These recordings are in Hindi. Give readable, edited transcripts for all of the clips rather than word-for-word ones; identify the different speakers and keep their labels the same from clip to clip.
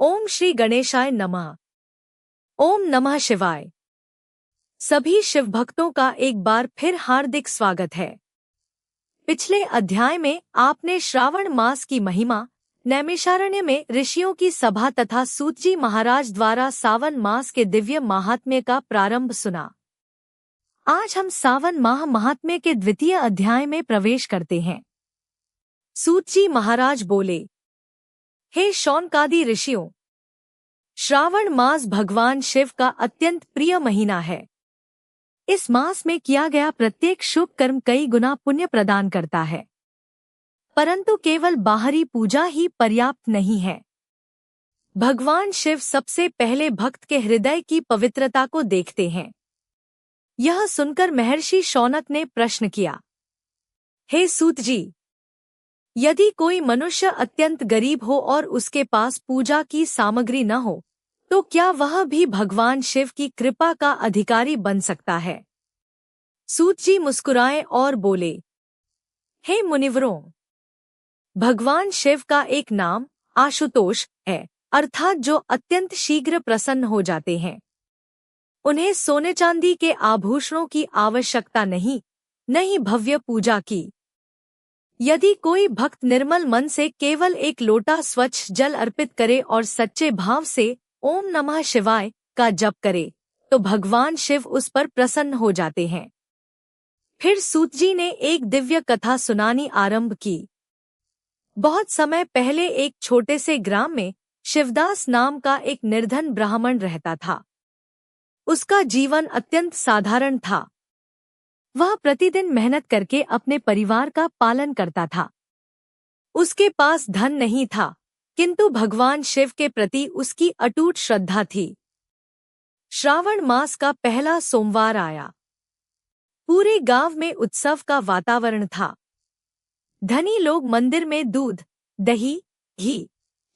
Speaker 1: ओम श्री गणेशाय नमः। ओम नमः शिवाय। सभी शिव भक्तों का एक बार फिर हार्दिक स्वागत है। पिछले अध्याय में आपने श्रावण मास की महिमा, नैमिषारण्य में ऋषियों की सभा तथा सूतजी महाराज द्वारा सावन मास के दिव्य महात्म्य का प्रारंभ सुना। आज हम सावन माह महात्म्य के द्वितीय अध्याय में प्रवेश करते हैं। सूतजी महाराज बोले, हे शौनकादि ऋषियों, श्रावण मास भगवान शिव का अत्यंत प्रिय महीना है। इस मास में किया गया प्रत्येक शुभ कर्म कई गुना पुण्य प्रदान करता है, परंतु केवल बाहरी पूजा ही पर्याप्त नहीं है। भगवान शिव सबसे पहले भक्त के हृदय की पवित्रता को देखते हैं। यह सुनकर महर्षि शौनक ने प्रश्न किया, हे सूत जी, यदि कोई मनुष्य अत्यंत गरीब हो और उसके पास पूजा की सामग्री न हो, तो क्या वह भी भगवान शिव की कृपा का अधिकारी बन सकता है? सूत जी मुस्कुराए और बोले, हे मुनिवरों, भगवान शिव का एक नाम आशुतोष है, अर्थात जो अत्यंत शीघ्र प्रसन्न हो जाते हैं। उन्हें सोने चांदी के आभूषणों की आवश्यकता नहीं, न ही भव्य पूजा की। यदि कोई भक्त निर्मल मन से केवल एक लोटा स्वच्छ जल अर्पित करे और सच्चे भाव से ओम नमः शिवाय का जप करे, तो भगवान शिव उस पर प्रसन्न हो जाते हैं। फिर सूत जी ने एक दिव्य कथा सुनानी आरंभ की। बहुत समय पहले एक छोटे से ग्राम में शिवदास नाम का एक निर्धन ब्राह्मण रहता था। उसका जीवन अत्यंत साधारण था। वह प्रतिदिन मेहनत करके अपने परिवार का पालन करता था। उसके पास धन नहीं था, किंतु भगवान शिव के प्रति उसकी अटूट श्रद्धा थी। श्रावण मास का पहला सोमवार आया। पूरे गांव में उत्सव का वातावरण था। धनी लोग मंदिर में दूध, दही, घी,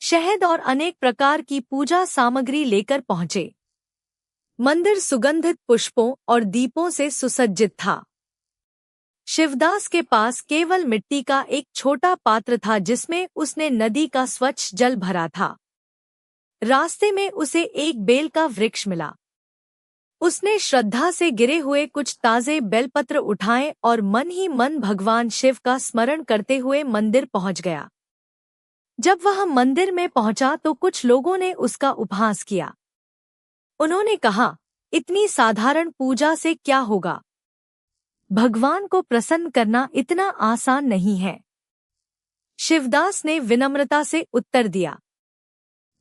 Speaker 1: शहद और अनेक प्रकार की पूजा सामग्री लेकर पहुंचे। मंदिर सुगंधित पुष्पों और दीपों से सुसज्जित था। शिवदास के पास केवल मिट्टी का एक छोटा पात्र था, जिसमें उसने नदी का स्वच्छ जल भरा था। रास्ते में उसे एक बेल का वृक्ष मिला। उसने श्रद्धा से गिरे हुए कुछ ताजे बेलपत्र उठाए और मन ही मन भगवान शिव का स्मरण करते हुए मंदिर पहुंच गया। जब वह मंदिर में पहुंचा तो कुछ लोगों ने उसका उपहास किया। उन्होंने कहा, इतनी साधारण पूजा से क्या होगा? भगवान को प्रसन्न करना इतना आसान नहीं है। शिवदास ने विनम्रता से उत्तर दिया,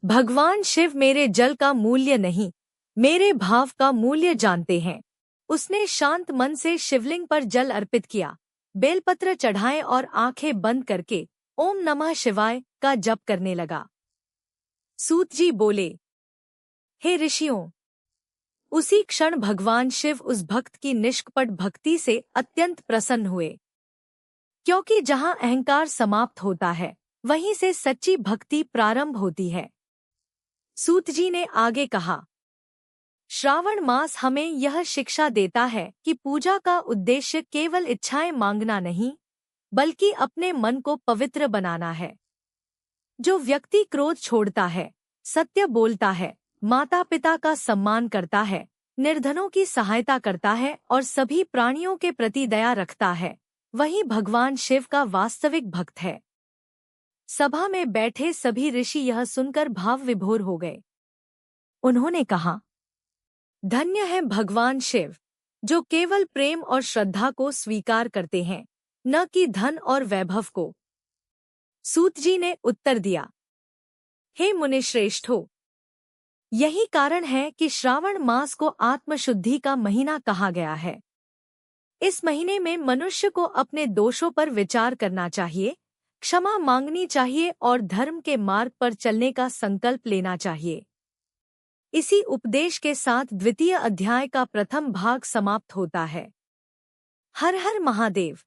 Speaker 1: भगवान शिव मेरे जल का मूल्य नहीं, मेरे भाव का मूल्य जानते हैं। उसने शांत मन से शिवलिंग पर जल अर्पित किया, बेलपत्र चढ़ाए और आंखें बंद करके ओम नमः शिवाय का जप करने लगा। सूत जी बोले, हे ऋषियों, उसी क्षण भगवान शिव उस भक्त की निष्कपट भक्ति से अत्यंत प्रसन्न हुए, क्योंकि जहां अहंकार समाप्त होता है, वहीं से सच्ची भक्ति प्रारंभ होती है। सूत जी ने आगे कहा, श्रावण मास हमें यह शिक्षा देता है कि पूजा का उद्देश्य केवल इच्छाएं मांगना नहीं, बल्कि अपने मन को पवित्र बनाना है। जो व्यक्ति क्रोध छोड़ता है, सत्य बोलता है, माता पिता का सम्मान करता है, निर्धनों की सहायता करता है और सभी प्राणियों के प्रति दया रखता है, वही भगवान शिव का वास्तविक भक्त है। सभा में बैठे सभी ऋषि यह सुनकर भाव विभोर हो गए। उन्होंने कहा, धन्य है भगवान शिव, जो केवल प्रेम और श्रद्धा को स्वीकार करते हैं, न कि धन और वैभव को। सूत जी ने उत्तर दिया, हे मुनिश्रेष्ठों, यही कारण है कि श्रावण मास को आत्मशुद्धि का महीना कहा गया है। इस महीने में मनुष्य को अपने दोषों पर विचार करना चाहिए, क्षमा मांगनी चाहिए और धर्म के मार्ग पर चलने का संकल्प लेना चाहिए। इसी उपदेश के साथ द्वितीय अध्याय का प्रथम भाग समाप्त होता है। हर हर महादेव।